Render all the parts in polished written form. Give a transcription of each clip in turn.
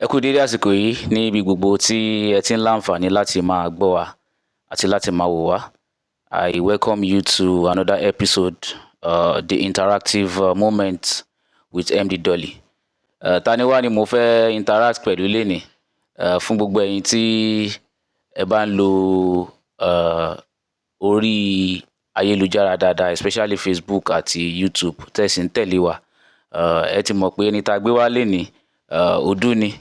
Ẹ kú dédé àsìkò yìí níbi gbogbo tí ẹ ti ń láǹfààní láti máa gbọ́ wa àti láti máa wò wá. I welcome you to another episode, the interactive moment with MD Dolly. Ta ni wá ni mo fẹ́ interact pẹ̀lú lénìí fún gbogbo ẹ̀yin tí ẹ bá ń lo orí ayélujára dáadáa, especially Facebook àti YouTube tẹ̀sí ń tẹ̀lé wa. Ẹ ti mọ̀ pé ẹni tá a gbé wá lénìí Odù ni.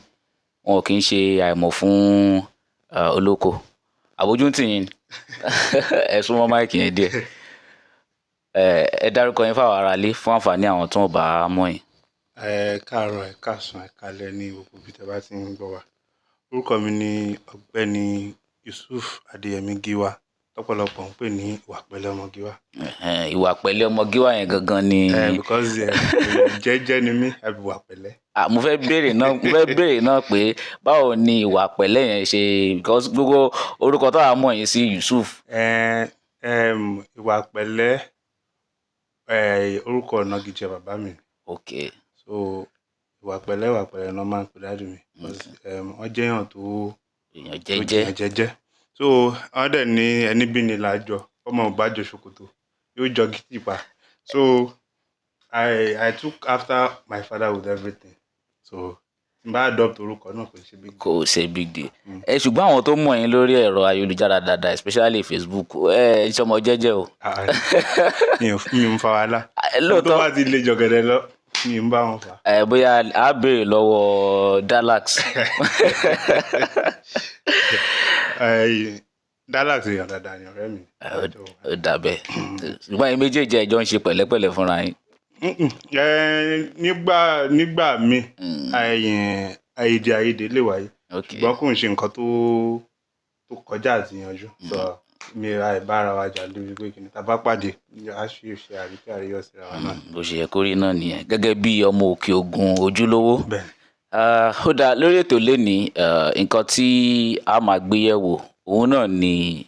Wọn kì í ṣe àìmọ̀ fún olóko. Àbójú tì yín ẹ súnmọ́ máìkì yẹn díẹ̀. Ẹ dárúkọ yín fáwọn aráalé fún àǹfààní àwọn tó ń bá mọ̀ yín. Ẹ káàárọ̀, ẹ káàsán, ẹ káalẹ́ ní gbogbo ibi tẹ́ bá ti ń gbọ́ wa. Orúkọ mi ni Ọ̀gbẹ́ni Yusuf Adéyẹmí Gíwá, tọ́pọ̀lọpọ̀ ń pè ní ìwà pẹ̀lẹ́ ọmọ Gíwá. Ìwà pẹ̀lẹ́ ọmọ Gíwá yẹn gangan ni. Because jẹ́jẹ́ ni mí, àbí ìwà pẹ̀lẹ́. Mo fẹ́ béèrè náà pé báwo ni ìwà pẹ̀lẹ́ yẹn ṣe, because gbogbo orúkọ tó wà mọ̀ yín sí Yusuf. Ìwà pẹ̀lẹ́ orúkọ ìnagijẹ bàbá mi. Okay. So ìwà pẹ̀lẹ́ náà máa ń pè dáàdì mi. Wọ́n jẹ́ èèyàn tó jẹ́jẹ́. So wọ́n dẹ̀ ní ẹni bí ni làjọ, ọmọ ò bá jọ ṣòkòtò yóò jọ gidi pa. So I took after my father with everything. So n bá adopt orúkọ náà kò ṣe big deal. Ṣùgbọ́n àwọn tó mọ̀ yín lórí ẹ̀rọ ayélujára dáadáa, especially Facebook, ṣọmọ jẹ́jẹ́ o. Mi ò ń fa wàhálà. Tó bá ti lè jọ̀gẹ̀dẹ̀ lọ mi ń bá wọn fà. Bóyá a béèrè lọ́wọ́ Dalax. Dalax èèyàn dáadáa ni ọ̀rẹ́ mi. Ó dàbẹ̀. Ṣùgbọ́n ẹ̀yin méjèèjì ẹjọ́ ń ṣe pẹ̀lẹ́pẹ̀lẹ́ fúnra yín. Nígbà míì àìyedè lè wáyé, ṣùgbọ́n kò ń ṣe nǹkan tó kọjá àti yanjú. So mi ra ìbára wa jà lórí pé kí ni tá bá pàdé a ṣe àríkẹ́ àríyọ̀ síra wa náà. Bó ṣe yẹ kó rí náà nìyẹn gẹ́gẹ́ bí ọmọ òkè ògùn ojúlówó. Ó dáa, lórí ètò lénìí nǹkan tí a máa gbé yẹ̀wò òun náà ni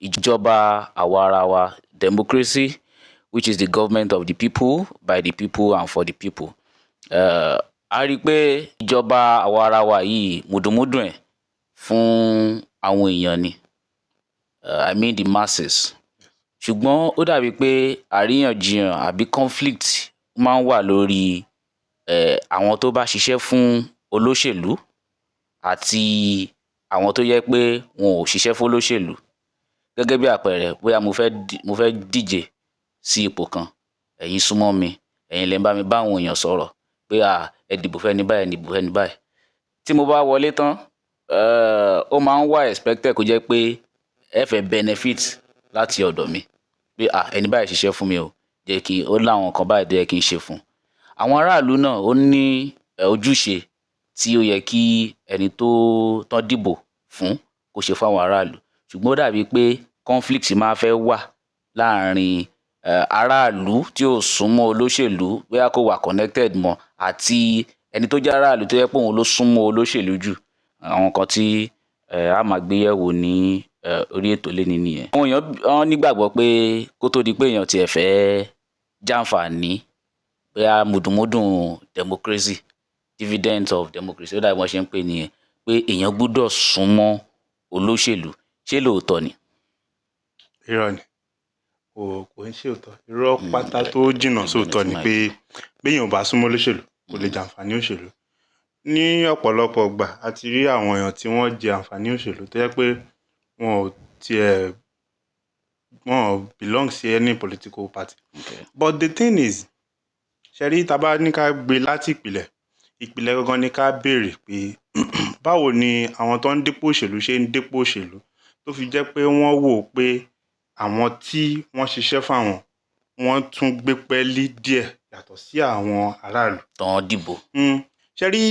ìjọba àwaarawa, democracy, which is the government of the people, by the people and for the people. A rí i pé ìjọba àwaarawa yìí mùdùnmúdùn ẹ̀ fún àwọn èèyàn ni, I mean the masses. Ṣùgbọ́n ó dàbí pé àríyànjiyàn àbí conflict máa ń wà lórí àwọn tó bá ṣiṣẹ́ fún olóṣèlú àti àwọn tó yẹ pé wọn ò ṣiṣẹ́ fún olóṣèlú. Gẹ́gẹ́ bí àpẹẹrẹ, bóyá mo fẹ́ díje sí ipò kan, ẹ̀yin súnmọ́ mi, ẹ̀yin lẹ ń bá mi bá àwọn èèyàn sọ̀rọ̀ pé ẹ dìbò fẹ́ni báyìí, ẹ dìbò fẹ́ni báyìí. Tí mo bá wọlé tán, ó máa ń wà expected kó jẹ́ pé ẹ fẹ́ benefit láti ọ̀dọ̀ mi pé ẹni báyìí ṣiṣẹ́ fún mi o, jẹ́ kí ó láwọn nǹkan báyìí tó yẹ kí n ṣe fún. Àwọn aráàlú náà ó ní ojúṣe tí ó yẹ kí ẹni tó tán dìbò fún kó ṣe fún àwọn aráàlú. Ṣùgbọ́n ó dàbí pé conflict máa fẹ́ wà láàrin aráàlú tí ó súnmọ́ olóṣèlú, bóyá kó wà connected mọ́, àti ẹni tó jẹ́ aráàlú tó yẹ pé òun ló súnmọ́ olóṣèlú jù. Àwọn kan tí a máa gbé yẹ̀wò ní orí ètò lénìí nìyẹn. Àwọn èèyàn wọ́n nígbàgbọ́ pé kó tó di pé èèyàn tiẹ̀ fẹ́ jàǹfààní bóyá mùdùnmúdùn democracy, dividends of democracy, ó dàbí wọ́n ṣe ń pè nìyẹn, pé èèyàn gbọ́dọ̀ súnmọ́ olóṣèlú. Ṣé lóòótọ́ ni? Irọ́ ni, kò ń ṣe òótọ́. Irọ́ pátá tó jìnnà sóòótọ́ ni pé béèyàn ò bá súnmọ́ olóṣèlú kò lè jàǹfààní òṣèlú. Ní ọ̀pọ̀lọpọ̀ ìgbà a ti rí àwọn èèyàn tí wọ́n jẹ àǹfààní òṣèlú tó yẹ pé wọn ò belong sí any political party. But the thing is, ṣẹ́rí tá bá ní ká gbé láti ìpìlẹ̀ gangan ni ká béèrè pé báwo ni àwọn tó ń dépò òṣèlú ṣe ń dépò òṣèlú tó fi jẹ́ pé wọ́n wò pé àwọn tí wọ́n ṣiṣẹ́ fáwọn wọ́n tún gbé pẹ́ẹ́lí díẹ̀ yàtọ̀ sí àwọn aráàlú tán dìbò. Ṣẹ́rí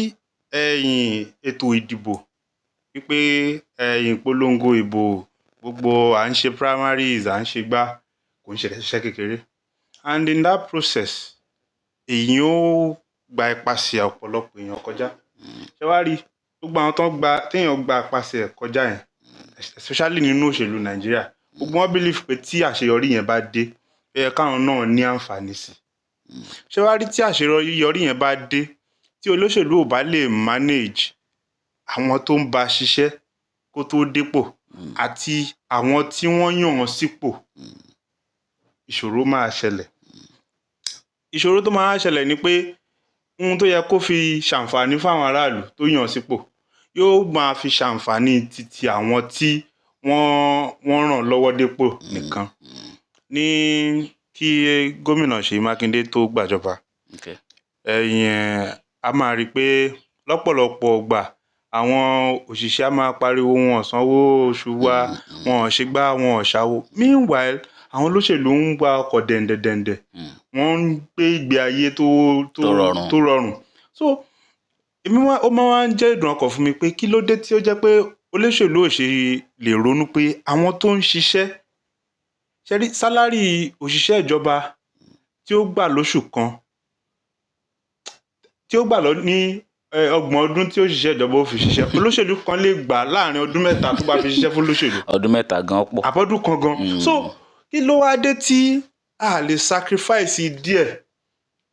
ètò ìdìbò wípé ìpolongo ìbò gbogbo à ń ṣe primaries, à ń ṣe gbá, kò ń ṣiṣẹ́ kékeré. And in that process èyí ó gba ipasẹ̀ ọ̀pọ̀lọpọ̀ èèyàn kọjá. Ṣé wá rí gbogbo àwọn téèyàn gba ipasẹ̀ kọjá yẹn, especially nínú òṣèlú Nàìjíríà, gbogbo wọn believe pé tí àṣeyọrí yẹn bá dé káwọn náà ní àǹfààní sí. Ṣé wá rí tí àṣeyọrí yẹn bá dé tí olóṣèlú ò bá lè manage àwọn tó ń bá ṣiṣẹ́ kó tó dépò àti àwọn tí wọ́n yàn wọ́n sípò ìṣòro máa ṣẹlẹ̀. Ìṣòro tó máa ṣẹlẹ̀ ni pé ohun tó yẹ kó fi ṣàǹfààní fáwọn aráàlú tó yàn sípò yóò máa fi ṣàǹfààní títí àwọn tí wọ́n ràn lọ́wọ́ dépò nìkan. Ní kí gómìnà Ṣèyí Mákindé tó gbàjọba, a máa rí i pé lọ́pọ̀lọpọ̀ ìgbà àwọn òṣìṣẹ́ á máa pariwo wọn ò sanwó oṣù wa, wọn ò ṣe gbá, wọn ò ṣàwo. Meanwhile, àwọn olóṣèlú ń wa ọkọ̀ dẹ̀ndẹ̀dẹ̀ndẹ̀, wọ́n ń gbé ìgbé ayé tó rọrùn. So ó máa ń jẹ́ ìdùn ọkàn fún mi pé kí ló dé tí ó jẹ́ pé olóṣèlú ò ṣe lè ronú pé àwọn tó ń ṣiṣẹ́, ṣẹ́rí sálárì òṣìṣẹ́ ìjọba tí ó gbà lóṣù kan, tí ó gbà ní 30 ọdún tí òṣìṣẹ́ ìjọba ó fi ṣiṣẹ́, olóṣèlú kan lè gbà láàrin ọdún 3 tó bá fi ṣiṣẹ́ fún olóṣèlú. Ọdún 3 gan pọ̀. Àbọ̀dún kan gan. So kí ló wá dé tí a lè sacrifice díẹ̀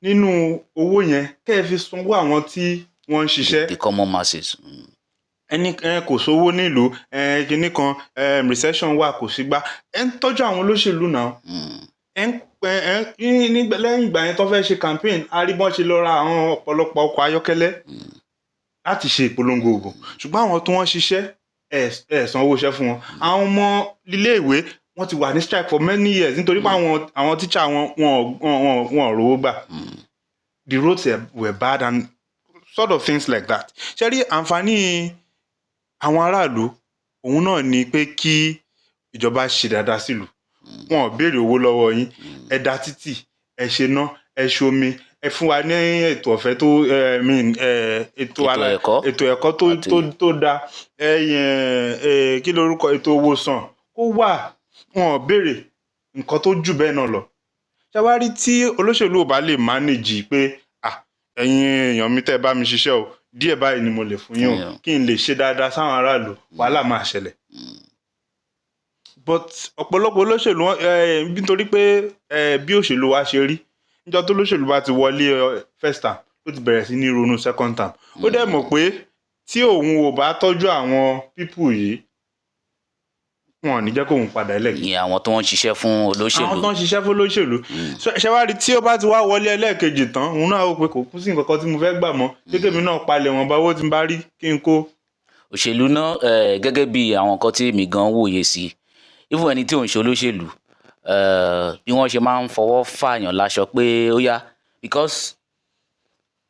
nínú owó yẹn kẹ́ ẹ fi sanwó àwọn tí wọ́n ń ṣiṣẹ́? The common masses. Ẹni kò sówó nílùú, kinní kan, recession wà, kò sí gbá, ẹ ń tọ́jú àwọn olóṣèlú náà. Lẹ́yìn ìgbà yẹn tó fẹ́ ṣe campaign, a rí bọ́n ṣe lọ ra àwọn ọ̀pọ̀lọpọ̀ ọkọ̀ ayọ́kẹ́lẹ́ láti ṣe ìpolongo ògùn, ṣùgbọ́n àwọn tó wọ́n ṣiṣẹ́ ẹ̀ sanwó iṣẹ́ fún wọn. Àwọn ọmọ iléèwé wọ́n ti wà ní strike for many years nítorí pé àwọn teacher wọn rówó gbà. The roads were bad and sort of things like that. Ṣé rí àǹfààní àwọn aráàlú òun náà ni pé kí ìjọba ṣe dáadáa sílùú. Wọn ò béèrè owó lọ́wọ́ yín, ẹ dá títì, ẹ ṣe iná, ẹ ṣomi, ẹ fún wa ní ètò ọ̀fẹ́ tó ètò ẹ̀kọ́ tó dáa, kí lorúkọ ètò ìwòsàn kó wà. Wọn ò béèrè nǹkan tó jù bẹ́ẹ̀ náà lọ. Ṣé wá rí tí olóṣèlú ò bá lè manage pé ẹ̀yin èèyàn mi tẹ́ bá mi ṣiṣẹ́ o, díẹ̀ báyìí ni mo lè fún yín o, kí n lè ṣe dáadáa sáwọn aráàlú, wàhálà máa ṣẹlẹ̀. But ọ̀pọ̀lọpọ̀ olóṣèlú nítorí pé bí òṣèlú wa ṣe rí, níjọ́ tó olóṣèlú bá ti wọlé first term ló ti bẹ̀rẹ̀ sí ní ronú second term. Ó dẹ̀ mọ̀ pé tí òun ò bá tọ́jú àwọn people yìí, wọn ò ní jẹ́ kóun padà ẹlẹ́ẹ̀kejì. Ìyẹn àwọn tó ń ṣiṣẹ́ fún olóṣèlú. Àwọn tó ń ṣiṣẹ́ fún olóṣèlú. Ṣé wá rí tí ó bá ti wá wọlé ẹlẹ́ẹ̀kejì tán, òun náà ó pé kò kú sí nǹkan kan tí mo fẹ́ gbà mọ́, kékeré mi náà palẹ̀ wọn bá owó tí n bá rí kí n kó. Òṣèlú náà gẹ́gẹ́ bí àwọn nǹkan tí èmi gan wòye sí, even ẹni tí ò ń ṣe olóṣèlú, bí wọ́n ṣe máa ń fọwọ́ fààyàn láṣọ pé ó yá, because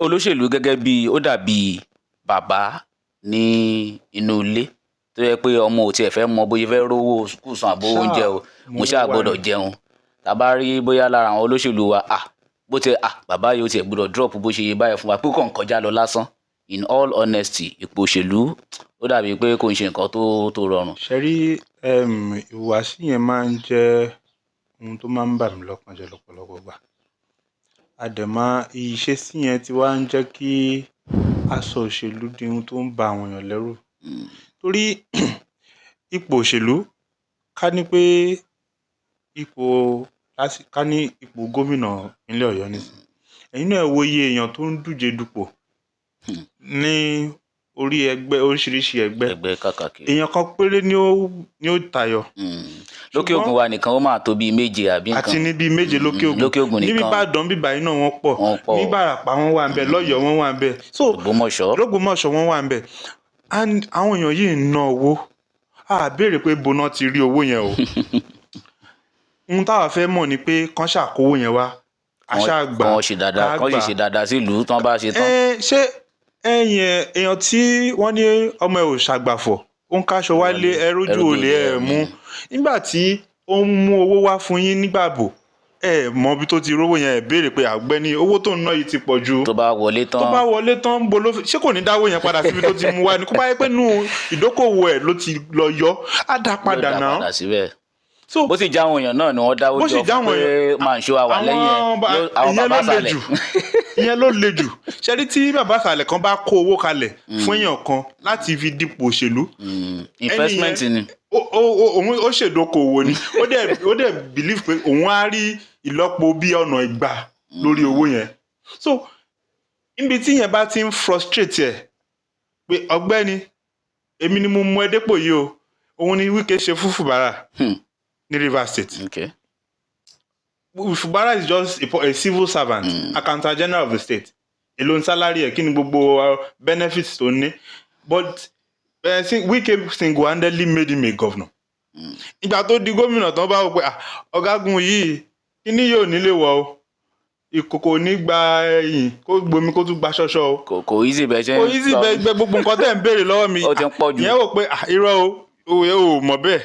olóṣèlú gẹ́gẹ́ bí ó dàbí bàbá ní inú ilé tó yẹ pé ọmọ ò tiẹ̀ fẹ́ mọ bóyá fẹ́ rówó skul san àbó oúnjẹ o, mo ṣáà gbọ́dọ̀ jẹun. Tàbá rí bóyá lára àwọn olóṣèlú wa, bó tiẹ̀ bàbá yìí ó tiẹ̀ gbọ́dọ̀ drop bó ṣe yẹ báyìí fún wa pé kàn kọjá lọ lásán. In all honesty, ipò òṣèlú ó dàbí pé kò ń ṣe nǹkan tó rọrùn. Ṣé rí ìhùwàsí yẹn máa ń jẹ́ ohun tó máa ń bà mí lọ́kàn jẹ́ lọ́pọ̀lọpọ̀ gbà. Àdẹ̀mọ́ ìṣesí yẹn ti wá ń jẹ́ kí aṣọ òṣèlú di ohun tó ń ba àwọn èèyàn lẹ́rù. Torí ipò òṣèlú, ká ní ipò gómìnà ìpínlẹ̀ Ọ̀yọ́ nísìnyí, ẹ̀yin náà wo iye èèyàn tó ń díje dupò ní orí oríṣiríṣi ẹgbẹ́ káàkiri. Èèyàn kan péré ni ó tayọ. Lókè Ògùn wa nìkan ó máa tó bíi 7 àbí nǹkan. Àti ní bíi 7 lókè Ògùn. nìkan. Ní Ìbàdàn bíbá iná wọn pọ̀. Ní Ìbàràpá wọn wà ńbẹ̀, lọ́yọ̀ọ́ wọn wà ńbẹ̀. Lógbómọ̀ṣọ́ wọn wà ńbẹ̀. And àwọn èèyàn yìí ń ná owó. A béèrè pé boná ti rí owó yẹn o. Ohun táwa fẹ́ mọ̀ ni pé kán ṣàkówó yẹn wá. Àṣà àgbà. Kán sì ṣe dáadáa sílùú tán bá ṣe tán. Ṣé èèyàn tí wọ́n ní ọmọ ẹ̀ ò ṣàgbàfọ̀, ó ń káṣọ wálé, ẹrójú olè ẹ̀ mú. Nígbà tí ó ń mú owó wá fún yín nígbà bò, ẹ mọ ibi tó ti rówó yẹn, ẹ béèrè pé àgbẹ̀ni owó tó ń ná yìí ti pọ̀ ju. Tó bá wọlé tán ṣé kò ní dáwó yẹn padà síbi tó ti mú wá ni? Kó bá yẹ pé nù ìdókòwò ẹ̀ ló ti lọ yọ, á dá padà náà. Bó sì já àwọn èèyàn náà ni wọ́n dáwó jọ fún pé máa ń ṣó àwà lẹ́yìn àwọn bàbá sàlẹ̀. Ìyẹn ló le jù. Ṣé rí tí bàbá sàlẹ̀ kan bá kó owó kalẹ̀ fún èèyàn kan láti fi dípò òṣèlú, investment ni. Ó ṣèdókòwò ni. Ó dẹ̀ believe pé òun á rí ìlọ́po bí ọ̀nà 200 lórí owó yẹn. So níbi tí yẹn bá ti ń frustrate ẹ̀ pé ọ̀gbẹ́ni èmi ni mo mú ẹ dépò yìí o òun ni Wike ṣe fún Fubara ní Rivers State. Okay. Fubara is just a civil servant, accountant general of the state. Èló ní salary ẹ̀, kí ni gbogbo benefits tó ní. But Wike single-handedly made him a governor. Ìgbà tó di gómìnà tán bá wò pé ọ̀gágun yìí kí ni yóò nílé wọ̀ o. Ìkòkò ní gba ẹ̀yìn kó gbomi kó tún gba ṣọṣọ o. Kò easy bẹ́ẹ̀ ṣe ń sọ. Kò easy bẹ́ẹ̀ gbogbo nǹkan tẹ́ ń béèrè lọ́wọ́ mi. Ó ti ń pọ̀ jù. Ìyẹn wò pé irọ́ o mọ̀ bẹ́ẹ̀.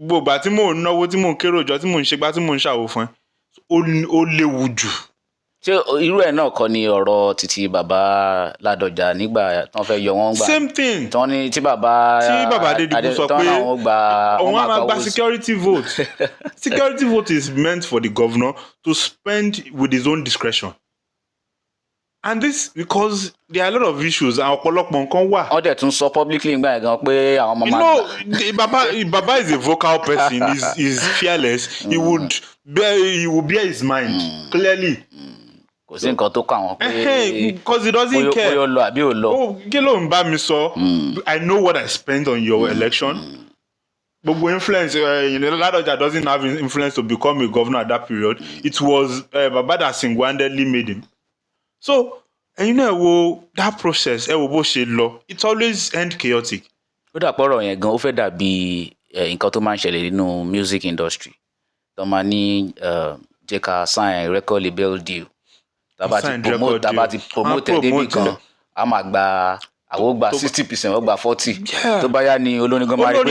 Gbogbo ìgbà tí mò ń náwó tí mò ń kérò jọ tí mò ń ṣe gbá tí mò ń ṣàwò fún ẹ. Ó léwu jù. Ṣé irú ẹ̀ náà kọ́ ni ọ̀rọ̀ títí bàbá Ládọjà nígbà tán fẹ́ yọ wọ́n gbà? Same thing. Tán ní tí bàbá Adédìbò sọ pé òun á máa gba security vote. Security vote is meant for the governor to spend with his own discretion. And this because there are a lot of issues and ọ̀pọ̀lọpọ̀ nǹkan wà. Wọ́n dẹ̀ tún sọ publicly nígbà yẹn gan pé àwọn ọmọ máa Baba is a vocal person. He's fearless. He will bear his mind clearly. Kò sí nǹkan tó kọ àwọn pé because he doesn't care. Bóyá ó lọ àbí ò lọ. Kí ló ń bá mi sọ? I know what I spent on your election. Gbogbo influence, Ládọjà doesn't have influence to become a governor at that period. It was Baba that single-handedly made him. So, ẹ̀yin náà wo that process, ẹ wo bó ṣe lọ. It always end chaotic. Ó dàpọ̀ ọ̀rọ̀ yẹn gan, ó fẹ́ dàbí nǹkan tó máa ń ṣẹlẹ̀ nínú music industry. Tó máa ní jẹ́ ká sign record label deal. Tàbá ti promote débi kan, a máa gba àwọn gba 60%, ó gba 40%. Tó bá yá ni olórin gan máa rí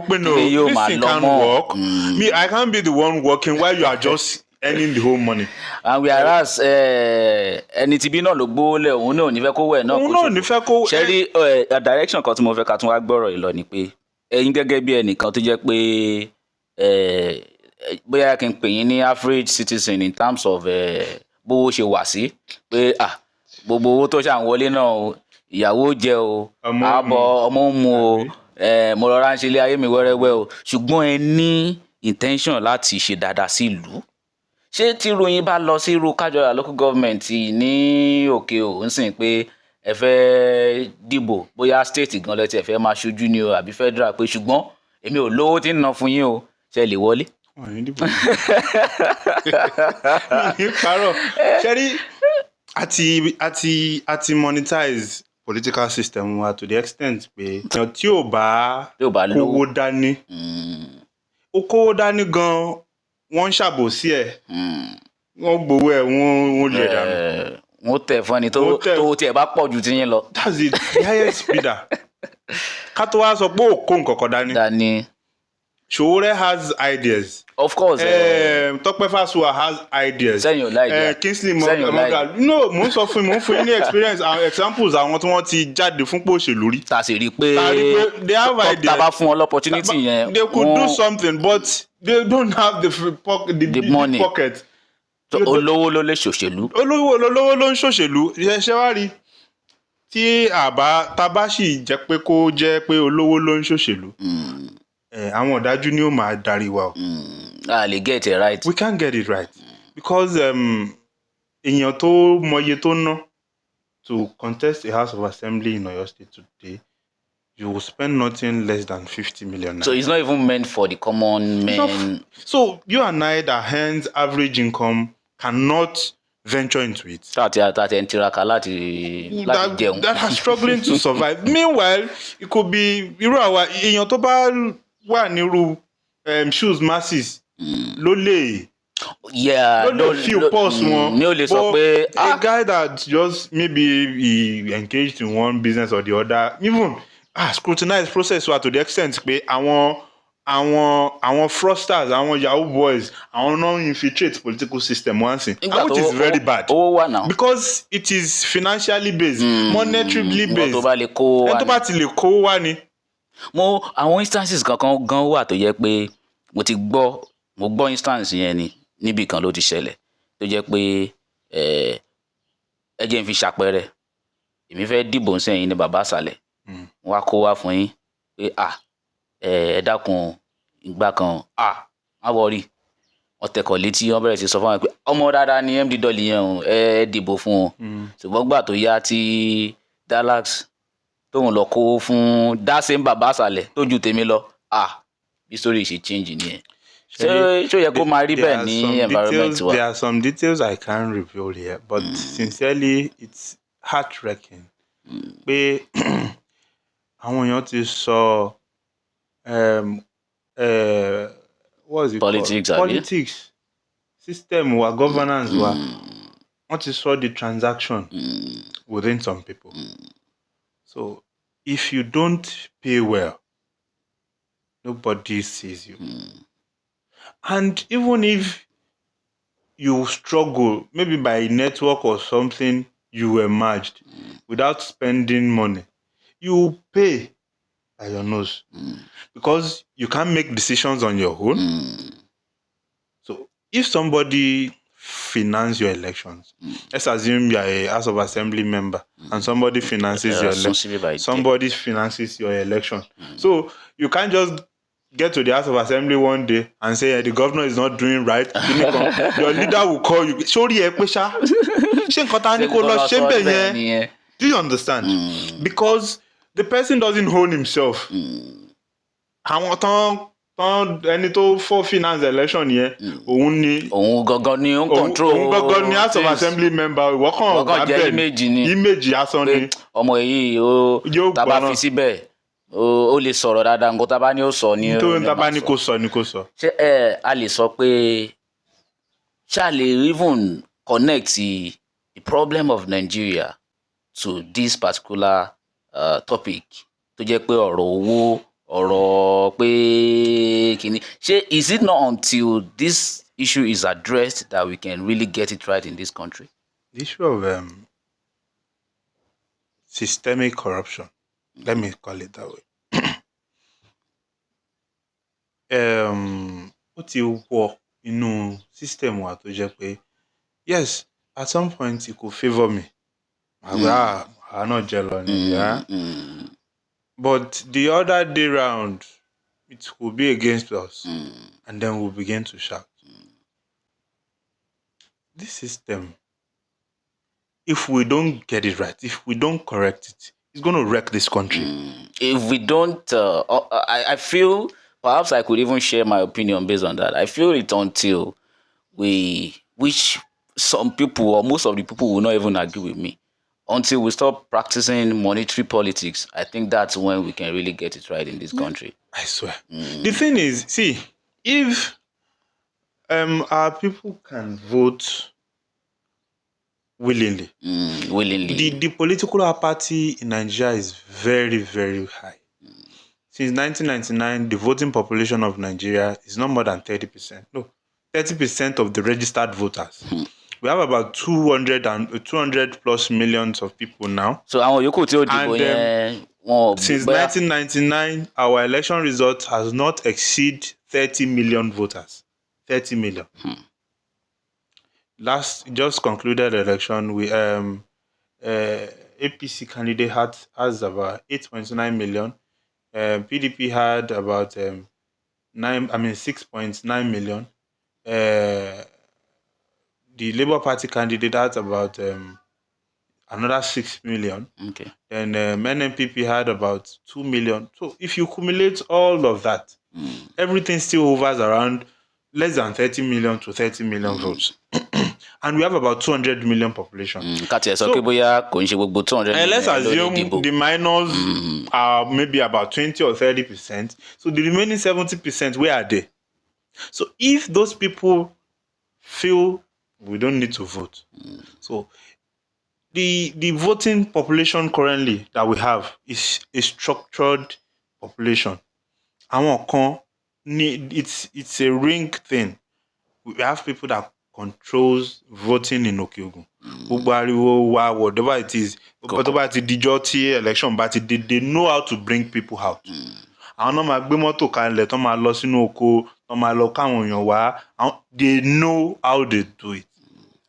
pé ilé yóò máa lọ mọ́. Me, I can't be the one working while you are just earning the whole money. And whereas ẹni tí bí náà ló gbówó lẹ̀ òun náà ò ní fẹ́ kó wẹ̀ náà kó ṣòfò. Ṣé rí direction kan tí mo fẹ́ ká tún wá gbọ́rọ̀ yìí lọ ni pé ẹ̀yin gẹ́gẹ́ bí ẹnìkan tó jẹ́ pé bóyá kí n pè yín ní average citizen in terms of bówó ṣe wà sí pé gbogbo owó tó ṣàn wọlé náà ìyàwó jẹ o àbọ̀ ọmọ ń mu o mo rọra ń ṣe ilé ayé mi wẹ́rẹ́wẹ́ o ṣùgbọ́n ẹ ní intention láti ṣe dáadáa sí ìlú. Ṣé tí ròyìn bá lọ sí irú Kájọlà local government ní òkè ò ń sìn pé ẹ fẹ́ dìbò bóyá state gan lẹ́tí ẹ fẹ́ máa ṣojú ni o àbí federal pé ṣùgbọ́n èmi ò lówó tí ń ná fún yín o ṣe lè wọlé? Parọ́ ṣẹ́rí àti monetize political system wa to the extent pé èèyàn tí ò bá kówó dání ó kówó dání gan wọ́n ń ṣàbòsí ẹ̀ wọ́n gbowó ẹ̀ wọ́n lè dànù. Wọ́n tẹ̀ fún ẹni tó tiẹ̀ bá pọ̀ ju tiyín lọ. That's it, the highest bidder. Ká tó wá sọ pé ò kó nǹkan kan dání. Sowore has ideas. Of course. Tọ́pẹ́ Fásùwà has ideas. Sẹ́yìn ò láìdíà. Kingsley Moghalu. No, mo ń sọ fún yín ní experience and examples àwọn tí wọ́n ti jáde fún pò òṣèlú rí. Ta sì rí i pé they have ideas. Tá bá fún wọn l'opportunity yẹn. They could do something but they don't have the money. Pocket. Olówó ló lè ṣòṣèlú. Olówó ló ń ṣòṣèlú. Ṣé wá rí tí tá bá sì jẹ́ pé kó jẹ́ pé olówó ló ń ṣòṣèlú. Àwọn ọ̀dájú ni ó máa darí wa o. A lè get it right. We can't get it right because èèyàn tó mọye tó ná to contest a House of Assembly in Oyo State today, you will spend nothing less than 50 million. So it's not even meant for the common men. So you and I that earns average income cannot venture into it. Tàti ẹ̀ ń tiraka láti jẹun. That are struggling to survive. Meanwhile, it could be irú àwa èèyàn tó bá wà nírú shoes masses ló lè feel pulse wọn. Ní o lè sọ pé a guy that just maybe he engaged in one business or the other even scrutinize process wa to the extent pé àwọn fraudsters àwọn yahoo boys àwọn náà infiltrate political system once in which is very bad because it is financially based, monetarily based. Tó bá lè kó ẹni tó bá ti lè kó wá ni. Àwọn instances kankan gan wà tó yẹ pé mo gbọ́ instance yẹn ni níbì kan ló ti ṣẹlẹ̀ tó jẹ́ pé ẹ jẹ́ n fi ṣàpẹẹrẹ èmi fẹ́ dìbò sẹ́yìn ní bàbá àṣàlẹ̀ wọ́n á kó wá fún yín pé ẹ dákun ìgbà kan má wọrí wọ́n tẹkọ̀ létí wọ́n bẹ̀rẹ̀ sí sọ fún wọn pé ọmọ dáadáa ni MD Dolly yẹn ẹ dìbò fún wọn ṣùgbọ́n gbà tó yá tí Dalax tóun lọ kó fún that same bàbá àṣàlẹ̀ tó ju tèmi lọ bí story ṣe change nìyẹn. ṣé yẹ kó máa rí bẹ́ẹ̀ ní environment wa. There are some details I can't reveal here, but sincerely it's heart-wrenching pé àwọn èèyàn ti sọ what is it politics, called? Politics, system wa, governance wa, wọ́n ti sọ the transaction within some people. So if you don't pay well, nobody sees you. And even if you struggle, maybe by network or something, you emerged without spending money, you pay by your nose because you can't make decisions on your own. So if somebody finance your elections, let's assume you are a House of Assembly member and somebody finances your election. Somebody finances your election. So you can't just get to the House of Assembly one day and say the governor is not doing right. Your leader will call you. Do you understand? Because the person doesn't own himself. Ẹni tó for finance election yẹn òun gangan ni ó ń control òun gangan ni House of Assembly member ìwọ́kàn jẹ́ image asán ni ọmọ èyí ó tàbá fi síbẹ̀ ó lè sọ̀rọ̀ dáadáa nǹkan tábà ní ó sọ ní nítorí tábà ní kò sọ ní kò sọ. ṣé a lè sọ pé ṣá lè even connect the problem of Nigeria to this particular topic tó jẹ́ pé ọ̀rọ̀ owó ọ̀rọ̀ pé kìíní ṣé is it not until this issue is addressed that we can really get it right in this country? The issue of systemic corruption, let me call it that way. Ó ti wọ inú system wa tó jẹ́ pé yes, at some point it could favour me. Àgbà not jẹ́ ni. But the other day round, it will be against us. And then we'll begin to shout. This system, if we don't get it right, if we don't correct it, it's going to wreck this country. If we don't, I feel, perhaps I could even share my opinion based on that. I feel it until which some people or most of the people will not even agree with me. Until we stop practicing monetary politics, I think that's when we can really get it right in this country. I swear. The thing is, see, if our people can vote willingly, the political apathy in Nigeria is very, very high. Since 1999, the voting population of Nigeria is not more than 30%. No, 30% of the registered voters. We have about 200 plus millions of people now. So since 1999, our election result has not exceeded 30 million voters. 30 million. Just concluded election, we APC candidate has about 8.9 million. PDP had about 6.9 million. The Labour Party candidate had about another 6 million. Okay. And NNPP had about 2 million. So if you cumulate all of that, everything still hovers around less than 30 million to 30 million votes. And we have about 200 million population. So, let's assume the minors are maybe about 20 or 30%. So the remaining 70%, where are they? So if those people feel we don't need to vote. So the voting population currently that we have is a structured population. It's a ring thing. We have people that controls voting in Okeogun. Whatever it is, whatever it is, election, but they know how to bring people out. They know how they do it,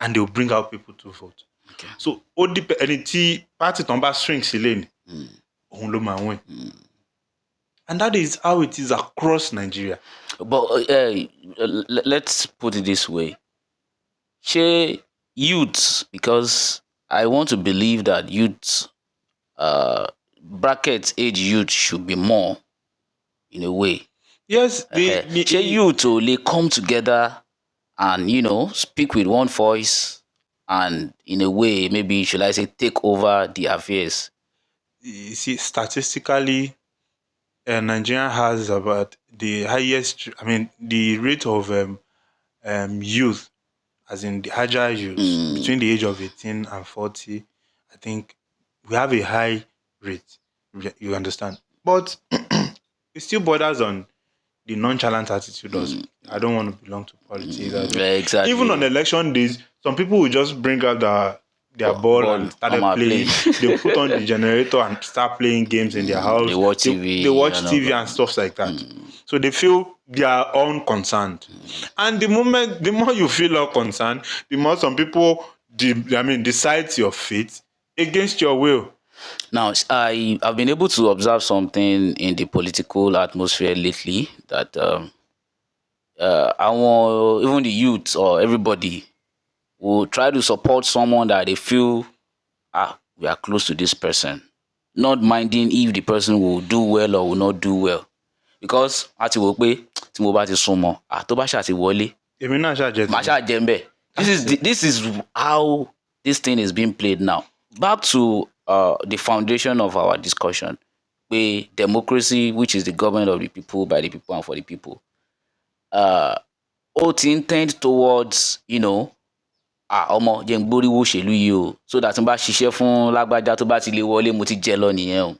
and they'll bring out people to vote. Okay. So, any party number strings win. And that is how it is across Nigeria. But let's put it this way. Youths, because I want to believe that youths bracket age youth should be more in a way. Yes, Shey youth they come together and speak with one voice and in a way maybe should I say take over the affairs. You see, statistically, Nigeria has about the highest, the rate of youth, as in the agile youth, between the age of 18 and 40, I think we have a high rate, you understand? But it still borders on the nonchalant attitude of, I don't want to belong to politics. Exactly. Even on election days, some people will just bring out their ball and started playing. They put on the generator and start playing games in their house. They watch TV. They watch TV and stuff like that. So they feel they are unconcerned. And the more you feel unconcerned, the more some people decide your fate against your will. Now, I've been able to observe something in the political atmosphere lately that even the youth or everybody will try to support someone that they feel, we are close to this person, not minding if the person will do well or will not do well. Because àti wò pé tí mo bá ti súnmọ́, tó bá ṣá ti wọlé, èmi náà ṣá jẹ màá ṣá jẹ ńbẹ̀. This is how this thing is being played now. Back to the foundation of our discussion, pé democracy, which is the government of the people, by the people and for the people, ó ti ń tend towards, ọmọ jẹ́ n gbóríwó òṣèlú yìí o, so that n bá ṣiṣẹ́ fún lágbájá tó bá ti lè wọlé mo ti jẹ lọ nìyẹn o.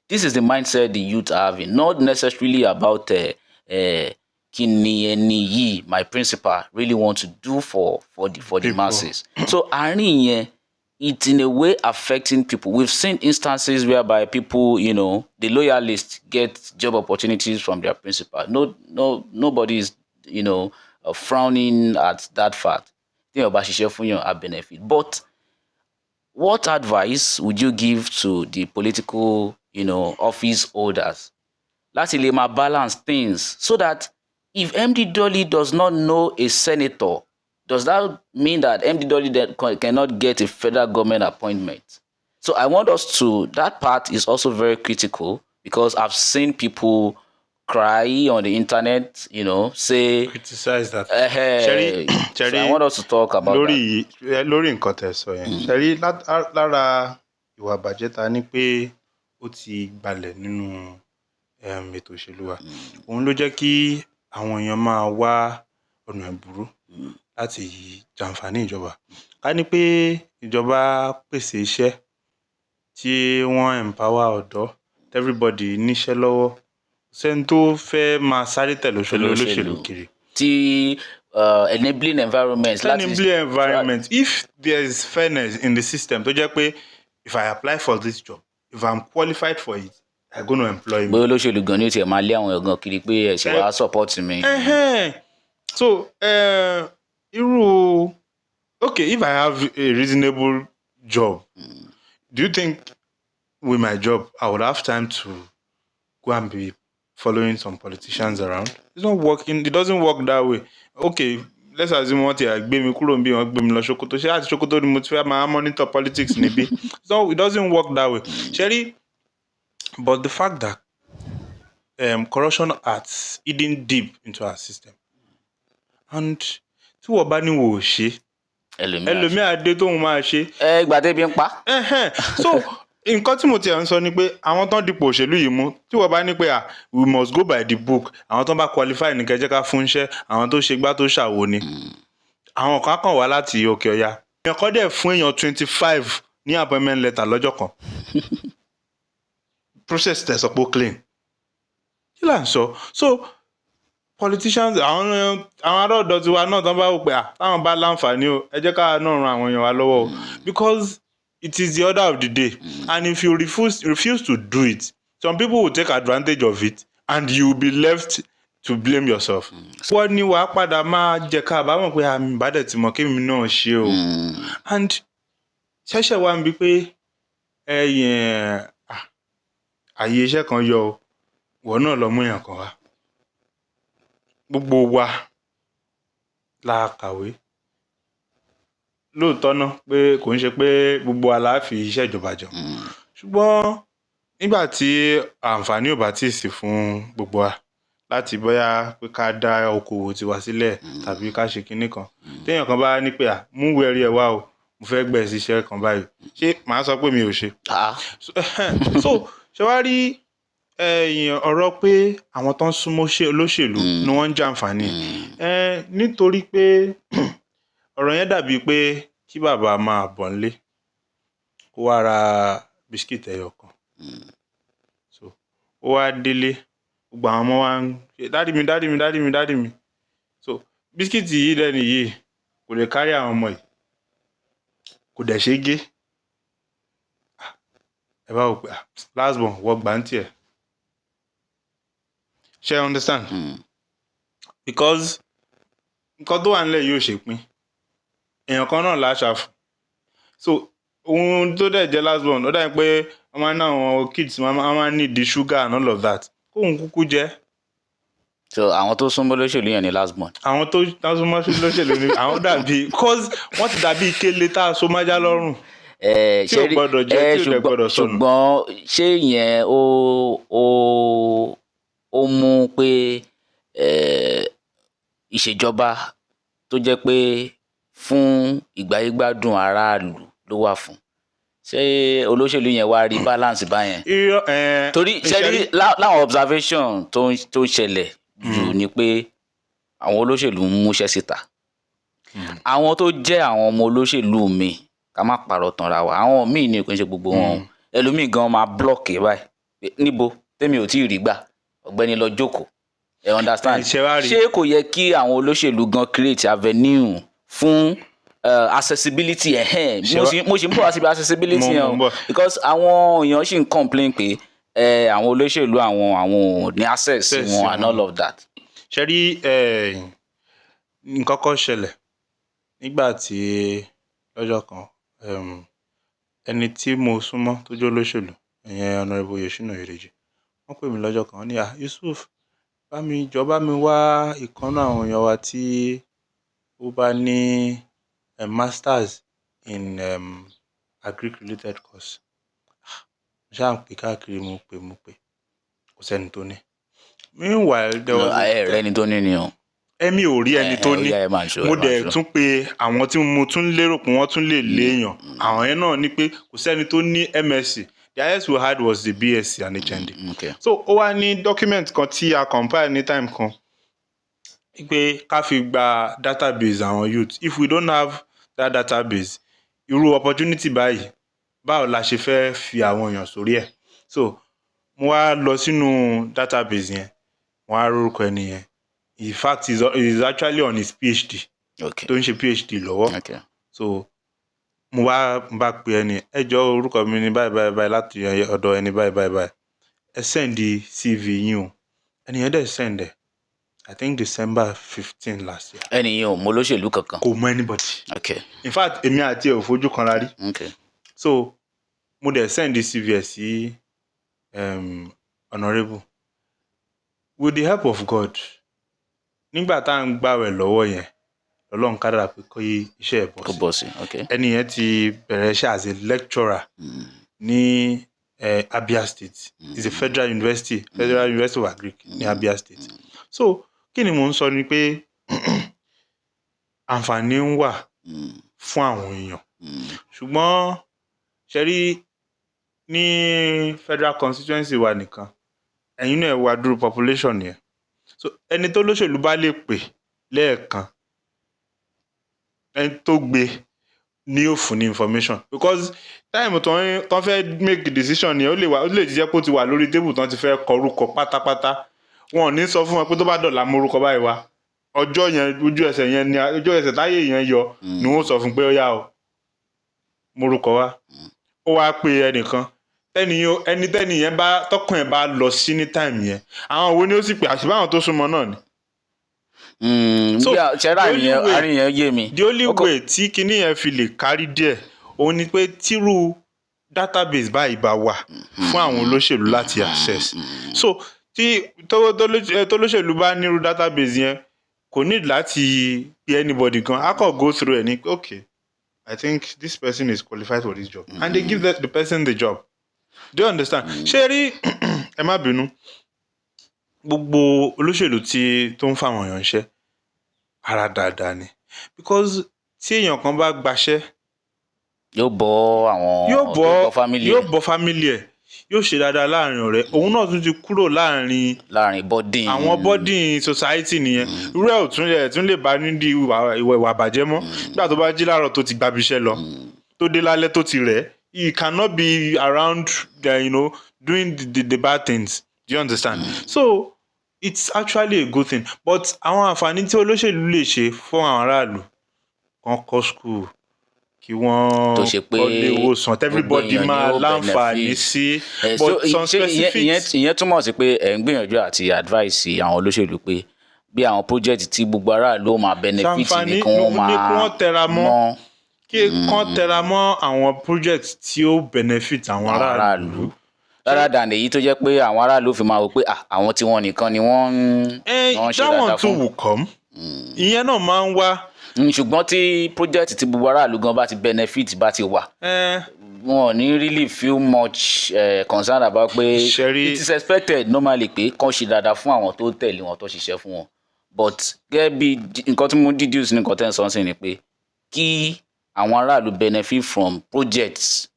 This is the mindset the youth are having, not necessarily about kí ni ẹni yìí, my principal, really want to do for the masses. So àárín yẹn, it's in a way affecting people. We've seen instances whereby people, the loyalists get job opportunities from their principal. Nobody is, frowning at that fact. Benefit. But what advice would you give to the political, office holders? Láti lè máa balance things so that if MD Dolly does not know a senator, does that mean that MD Dolly cannot get a federal government appointment? So I want us to, that part is also very critical because I've seen people cry on the internet, say... Criticize that. So I want us to talk about that. Lórí nǹkan tẹ́ sọ yẹn. Ṣẹ̀rí lára ìwà bàjẹ́ ta ní pé ó ti gbalẹ̀ nínú ètò òṣèlú wa. Òun ló jẹ́ kí àwọn èèyàn máa wá ọ̀nà ìbúrú láti jàǹfààní ìjọba. Ká ní pé ìjọba pèsè iṣẹ́ tí wọ́n empower ọ̀dọ́, everybody níṣẹ́ lọ́wọ́, sẹ́ni tó fẹ́ máa sáré tẹ̀lé olóṣèlú kiri. Tí enabling environment. Enabling environment. If there is fairness in the system, tó jẹ́ pé if I apply for this job, if I'm qualified for it, I'm going to employ me. Bóyá olóṣèlú gan ni ó tiẹ̀ máa lé àwọn ẹ̀gàn kiri pé ẹ̀sìn wàá support mi. So, okay, if I have a reasonable job, do you think with my job I would have time to go and be following some politicians around? It's not working. It doesn't work that way. Okay, let's assume wọ́n ti gbé mi kúrò níbí, wọ́n gbé mi lọ Sokoto. Ṣé àti Sokoto ni mo ti fẹ́ máa monitor politics níbí? So it doesn't work that way. Sherry, but the fact that corruption has hidden deep into our system, and tí wọ́n bá ní wò ó ṣe, ẹlòmíà dé tóun máa ṣe. Ìgbà tẹ́bi ń pa. So nǹkan tí mo ti ń sọ ni pé àwọn tán dipò òṣèlú yìí mú, tí wọ́n bá ní pé we must go by the book, àwọn tán bá qualify ní kẹjẹ́ ká fún iṣẹ́, àwọn tó ṣe gbá tó ṣàwo ni. Àwọn kan kàn wá láti òkè ọya. Èèyàn kan dẹ̀ fún èèyàn 25 ní appointment letter lọ́jọ́ kan. Process tẹ̀ sọ pé ó clean. Kí là ń sọ? So politicians, àwọn ará ọ̀dọ́ tiwa náà tán bá wò pé táwọn bá láǹfààní o, ẹ jẹ́ ká náà ran àwọn èèyàn wa lọ́wọ́ o. Because it is the order of the day. And if you refuse to do it, some people will take advantage of it and you will be left to blame yourself. Wọ́n ní wàá padà máa jẹ ká àbámọ̀ pé àmì ìbádẹ́ tí mo kémi náà ṣe o. And ṣẹ̀ṣẹ̀ wá ń bi pé àyè iṣẹ́ kan yọ o, wọ́n náà lọ mú èèyàn kan wá. Gbogbo wa la kàwé. Lóòótọ́ náà pé kò ń ṣe pé gbogbo aláàfin iṣẹ́ ìjọba jọ. Ṣùgbọ́n nígbà tí àǹfààní ò bá tí ì sí fún gbogbo wa láti bóyá pé ká dá okòwò tiwa sílẹ̀ tàbí ká ṣe kinní kan téèyàn kan bá ní pé mú wẹ̀rí ẹ̀ wá o mo fẹ́ gbẹ̀ síṣẹ́ kan báyìí ṣé màá sọ pé mi ò ṣe. So ṣé wàá rí ọ̀rọ̀ pé àwọn tó ń súnmọ́ olóṣèlú ni wọ́n ń jàǹfààní nítorí pé ọ̀rọ̀ yẹn dàbí pé kí bàbá máa bọ̀ nílé kó wá ra bisikíìtì ẹyọ kan so ó wá délé gbogbo àwọn ọmọ wa ń ṣe dádì mi so bisikíìtì yìí lẹ́nu yìí kò lè kárí àwọn ọmọ yìí kò dẹ̀ ṣe é gé ẹ bá wò pé last born wọ gbà ń tiẹ̀ ṣe understand because nǹkan tó wà nílẹ̀ yóò ṣe pín èèyàn kan náà láṣà fún so ohun tó dẹ̀ jẹ́ last born ó dà pé wọ́n máa ń ná àwọn kids wọ́n máa ń need the sugar and all of that kóhun kúkú jẹ́. So àwọn tó súnmọ́ lóṣèlú yẹn ni last born. àwọn tó súnmọ́ lóṣèlú ni àwọn dàbí cause wọ́n ti dàbí ìkélé tá a so májá lọ́rùn tí ò gbọ́dọ̀ jẹ́ tí ò dẹ̀ gbọ́dọ̀ sọnù. ṣùgbọ́n ṣé ìyẹn ó mú pé ìṣèjọba tó jẹ́ pé fún ìgbáyégbádùn aráàlú ló wà fún ṣé olóṣèlú yẹn wá rí balance báyẹn. torí ṣẹ́rí láwọn observation tó ń ṣẹlẹ̀ jù ni pé àwọn olóṣèlú ń múṣẹ́ síta àwọn tó jẹ́ àwọn ọmọ olóṣèlú mi ká má parọ́ tanra wa àwọn míì ní kò ń ṣe gbogbo wọn ẹlòmíì gan máa block ẹ báyìí níbo tèmi ò tí ì rí gbà ọ̀gbẹ́ni lọ jókòó ẹ understand ṣé kò yẹ kí àwọn olóṣèlú gan create avenue fún accessibility mo ṣì ń bọ̀ wá síbi accessibility yẹn because àwọn èèyàn ṣì ń complain pé àwọn olóṣèlú àwọn ò ní access wọn and all of that. ṣe rí nǹkan kan ṣẹlẹ̀ nígbà tí lọ́jọ́ kan ẹni tí mo súnmọ́ tó jẹ́ olóṣèlú ìyẹn Honorable Yeshina Oyedeji wọ́n pè mí lọ́jọ́ kan wọ́n ní Yusuf bá mi wá ìkànnà àwọn èèyàn wa tí ó bá ní masters in agric related course mo ṣáà ń pè káàkiri mo pè kò sẹ́ni tó ní. Meanwhile there was ẹni tó ní ni o. Èmi ò rí ẹni tó ní mo dẹ̀ tún pé àwọn tí mo tún lérò pé wọ́n tún lè léèyàn àwọn yẹn náà ní pé kò sẹ́ni tó ní MSc the highest we had was the BSc and HND. So ó wá ní document kan tí a compile ní time kan pé ká fi gba database àwọn youth if we don't have that database irú opportunity báyìí báwo la ṣe fẹ́ fi àwọn èèyàn sórí ẹ̀. So mo wá lọ sínú database yẹn mo wá rórúkọ ẹni yẹn in fact he is actually on his PhD tó ń ṣe PhD lọ́wọ́ so mo bá pe ẹni ẹjọ́ orúkọ mi ní báyìí láti ọ̀dọ̀ ẹni báyìí ẹ send CV yín o ẹni yẹn dẹ̀ send ẹ̀ I think December 15 last year. ẹni yẹn ò mọ olóṣèlú kankan. kò mọ anybody. In fact èmi àti ẹ̀ ò fojú kan rárí. So mo dẹ̀ send CV ẹ̀ sí Honorable with the help of God nígbà tá à ń gbàwẹ̀ lọ́wọ́ yẹn Ọlọ́run kádàrá pé kó iṣẹ́ ẹ̀ bọ́ sí. ẹni yẹn ti bẹ̀rẹ̀ iṣẹ́ as a lecturer ní Abia State. It's a Federal University of Agric ní Abia State. So kí ni mò ń sọ ni pé àǹfààní ń wà fún àwọn èèyàn ṣùgbọ́n ṣe rí ní federal constituency wa nìkan ẹ̀yin náà wà dúró population yẹn so ẹni tó lóṣèlú bá lè pè lẹ́ẹ̀kan ẹni tó gbé ní ó fún ní information because time tó ń fẹ́ make decision yẹn ó lè jẹ́ pé ó ti wà lórí table tó ń ti fẹ́ kọ orúkọ pátápátá wọn ò ní sọ fún wọn pé tó bá dọ̀la morúkọ báyìí wá ọjọ́ yẹn ojú ẹsẹ̀ táyé yẹn yọ ni wọ́n sọ fún pé ó yá o morúkọ wá ó wá pe ẹnìkan ẹni tẹ́ni yẹn bá tọkùn ẹ̀ bá lọ sí ní time yẹn àwọn wo ni ó sì pè àṣìbá àwọn tó súnmọ́ náà ni. So àárín yẹn yé mi. The only way tí kinní yẹn fi lè kárí díẹ̀ òun ni pé tírú database báyìí bá wà fún àwọn olóṣèlú láti access so tí tólóṣèlú bá nírú database yẹn kò need láti pe anybody kan a kàn go through ẹ̀ ní okay I think this person is qualified for this job and they give the person the job do you understand? ṣé rí ẹ má bínú gbogbo olóṣèlú tó ń fáwọn èèyàn ṣe ara dáadáa ni because tí èèyàn kan bá gbaṣẹ́ yóò bọ́ fámílì ẹ̀ yóò ṣe dáadáa láàrin ọ̀rẹ́ òun náà tún ti kúrò láàrin àwọn bọ́dìn society nìyẹn irú ẹ̀ ò tún lè bá nídìí ìwà àbàjẹ́ mọ́ nígbà tó bá jí láàárọ̀ tó ti gbabiṣẹ́ lọ tó dé lálẹ́ tó ti rẹ̀ he cannot be around doing the bad things. Do you understand? So it's actually a good thing but àwọn àǹfààní tí olóṣèlú lè ṣe fún àwọn aráàlú kan kọ́ school kí wọ́n kọ́lé ìwòsàn everybody máa láǹfààní sí but some specifics. ìyẹn túmọ̀ sí pé ẹ̀ ń gbìyànjú àti advice àwọn olóṣèlú pé bí àwọn project tí gbogbo aráàlú máa benefit ní kí wọ́n máa mọ́ kí wọ́n tẹra mọ́ àwọn project tí ó benefit àwọn aráàlú. Rather than èyí tó jẹ́ pé àwọn aráàlú fi máa wò pé àwọn tí wọ́n nìkan ni wọ́n ń ṣe dáadáa fún. that one too will come. ìyẹn náà máa ń wá. ṣùgbọ́n tí project tí gbogbo aráàlú gan bá ti benefit bá ti wà wọn ò ní really feel much concerned about pé it is expected normally pé kán ṣe dáadáa fún àwọn tó tẹ̀lé wọn tó ṣiṣẹ́ fún wọn but gẹ́gẹ́ bí nǹkan tí mo deduce ní nǹkan tẹ́ ń sọ sí ni pé kí àwọn aráàlú benefit from projects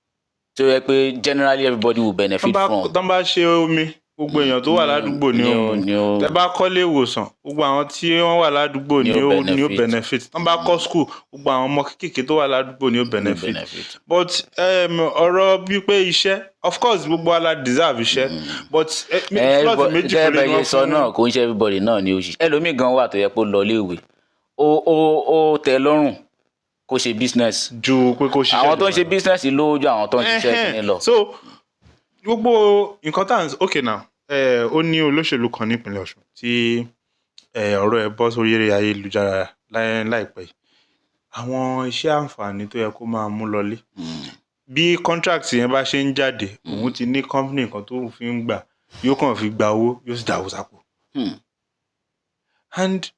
tó yẹ pé generally everybody will benefit from. tán bá ṣe omi gbogbo èèyàn tó wà ládùúgbò ni ó tẹ́ bá kọ́lé ìwòsàn gbogbo àwọn tí wọ́n wà ládùúgbò ni ó benefit tán bá kọ́ school gbogbo àwọn ọmọ kéékèèké tó wà ládùúgbò ni ó benefit but ọ̀rọ̀ bíi pé iṣẹ́ of course gbogbo ala deserve iṣẹ́ but plot méjì kò lè wọ́n fún un. náà kò ń ṣe everybody náà ni ó ṣe ẹlòmíì gan wà tó yẹ pé ó lọ iléèwé ó tẹ́ lọ́rùn kó ṣe business ju pé kó ṣiṣẹ́ àwọn tó ń ṣe business lówó ju àwọn tó ń ṣiṣẹ́ kìíní lọ. so gbogbo nǹkan tá à ń sọ okay now ó ní olóṣèlú kan nípínlẹ̀ Ọ̀ṣun tí ọ̀rọ̀ ẹ̀ bọ́ sórí ayélujára láìpẹ́ yìí àwọn iṣẹ́ àǹfààní tó yẹ kó máa mú lọlé bí contract yẹn bá ṣe ń jáde òun ti ní company kan tó fi ń gbà yóò kàn fi gba owó yóò sì dáwó sápò and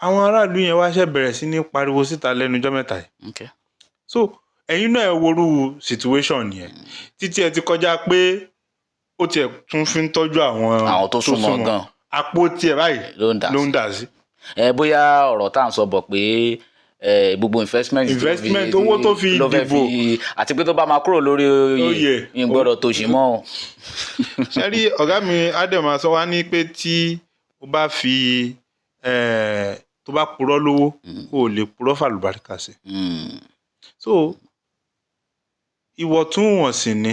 àwọn aráàlú yẹn wá ṣe bẹ̀rẹ̀ sí ní pariwo síta lẹ́nu ọjọ́ mẹ́ta yìí so ẹ̀yin náà worú situation yẹn títí ẹ ti kọjá pé ó tiẹ̀ tún fi ń tọ́jú àwọn tó súnmọ́ gan àpò tiẹ̀ báyìí ló ń dà sí. bóyá ọ̀rọ̀ tá à ń sọ bọ̀ pé gbogbo investment owó tó fi dìbò àti pé tó bá máa kúrò lórí oyè ìgbọ́dọ̀ tó ṣì mọ́. ṣe rí ọ̀gá mi Adam sọ wá ní pé tí ó bá fi tó bá purọ́ lówó kó o lè purọ́ fàlùbáríkà sí. so ìwọ̀ntúnwọ̀nsì ni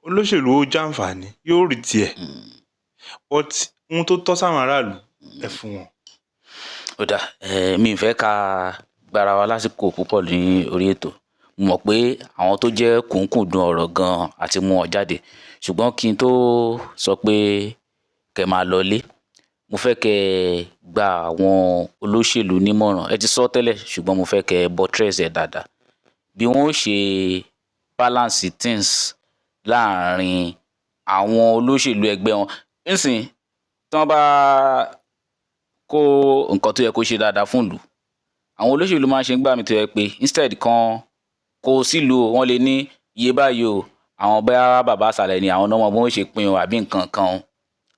olóṣèlú ó jàǹfààní yóò rí tiẹ̀ but ohun tó tọ́ sáwọn aráàlú ẹ fún wọn. ó dà mi ì fẹ́ ká gbára wa lásìkò púpọ̀ ní orí ètò mo mọ̀ pé àwọn tó jẹ́ kùnkùndùn ọ̀rọ̀ gan-an àti mú wọn jáde ṣùgbọ́n kí n tó sọ pé kẹ́ máa lọlé mo fẹ́ kẹ́ gba àwọn olóṣèlú nímọ̀ràn ẹ ti sọ tẹ́lẹ̀ ṣùgbọ́n mo fẹ́ kẹ́ buttress ẹ̀ dáadáa bí wọ́n ó ṣe balance things láàrin àwọn olóṣèlú ẹgbẹ́ wọn nísìnyí tí wọ́n bá kó nǹkan tó yẹ kó ṣe dáadáa fún ìlú àwọn olóṣèlú máa ń ṣe ń gbà mí tó yẹ pé instead kan kó sílùú wọn lè ní iye báyìí o àwọn bá bàbá àṣàlẹ̀ ni àwọn ọmọ wọn ó ṣe pín o àbí nǹkan kan